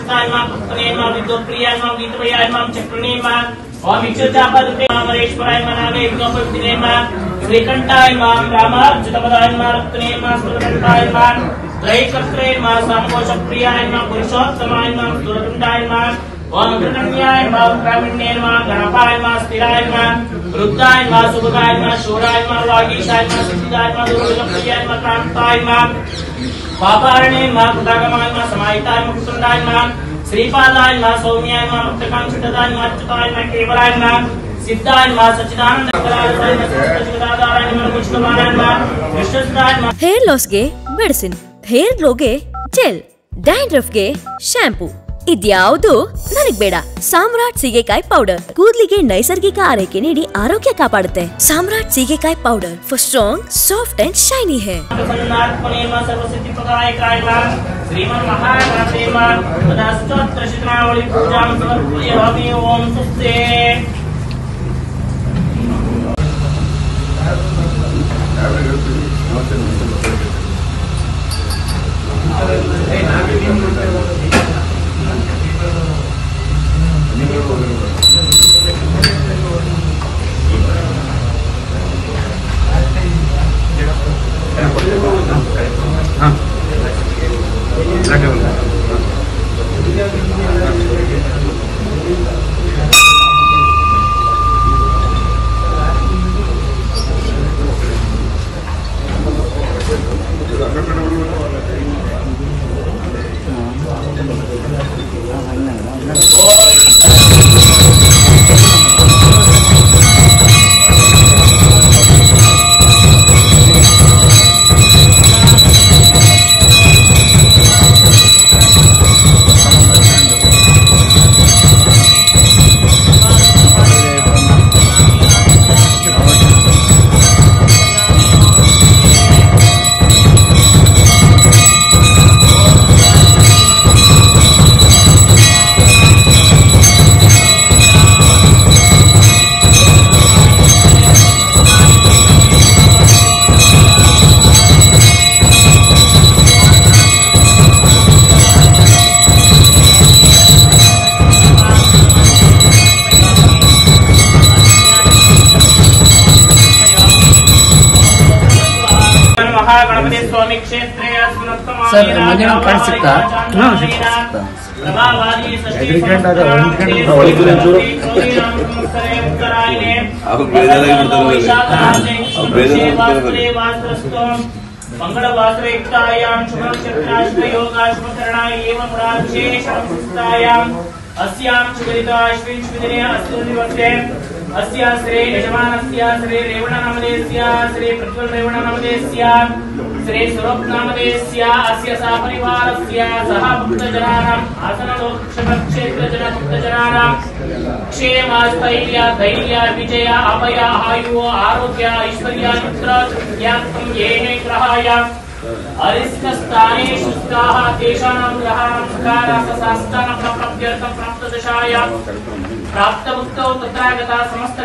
वक्षस्थाय मां पुत्रने मां विद्योप्रियाय मां गीतमयाय मां चक्रणे मां ओम इच्छापदते मां मरेश्वराय मां नागे यज्ञोपविने मां श्रीकंठाय मां रामार्चितपदाय मां रत्ने मां सुरकंठाय मां त्रैकर्त्रे मां सामकोशप्रियाय मां पुरुषोत्तमाय मां सुरकंठाय मां ओम कृतन्याय मां ब्राह्मण्ये मां गणपाय मां स्थिराय मां रुद्राय मां सुभगाय मां शूराय मां वागीशाय मां सिद्धिदाय मां दुर्गप्रियाय मां कांताय मां पापारणे मां कुदागमाय मां समाहिताय मां कुसुंडाय मां श्रीपादाय मां सौम्याय मां मुक्तकांक्षिताय मां अच्युताय मां केवलाय मां सिद्धाय मां सच्चिदानंदकराय मां सच्चिदादाय मां मुष्टमानाय मां विश्वस्ताय मां ಹೇರ್ ಲಾಸ್ಗೆ ಮೆಡಿಸಿನ್, ಹೇರ್ ಗ್ಲೋಗೆ ಜೆಲ್, ಡ್ಯಾಂಡ್ರಫ್ಗೆ ಶಾಂಪೂ. ಇದ್ಯಾವುದು ನನಗ್ ಬೇಡ. ಸಾಮ್ರಾಟ್ ಸೀಗೆಕಾಯಿ ಪೌಡರ್ ಕೂದಲಿಗೆ ನೈಸರ್ಗಿಕ ಆರೈಕೆ ನೀಡಿ ಆರೋಗ್ಯ ಕಾಪಾಡುತ್ತೆ. ಸಾಮ್ರಾಟ್ ಸೀಗೆಕಾಯಿ powder for strong, soft and shiny hair. श्रीमन् महागणपते मां तदास्तोत्र शिखरावळि पूजां समर्पयामि. ओम सुस्ते. महागणपति स्वामी क्षेत्रे सर मने काट सकता हां मंगलवासरेक्तायां शुभनक्षत्राश्रयोगाश्मकरणाय एवं राजेशमस्तायां अस्यां शुभरिताश्विन शुभदिने अस्तु दिवसे अस्या श्री यजमानस्या श्री रेवणनामदेस्या श्री प्रज्वल रेवणनामदेस्या श्री स्वरूप नामदेस्या अस्य सा परिवारस्या सह भक्तजनानां आसनलोकक्षेत्रजनभक्तजनानां क्षेमस्थैर्य धैर्य विजय अभय आयु आरोग्य ऐश्वर्य मित्र ज्ञातं येने ग्रहाय अरिष्टस्थानेषु स्थिताः तेषां ग्रहाणां सकारसशास्तानप्राप्त्यर्थं प्राप्तदशाय प्राप्तमुक्तौ तत्रागता समस्त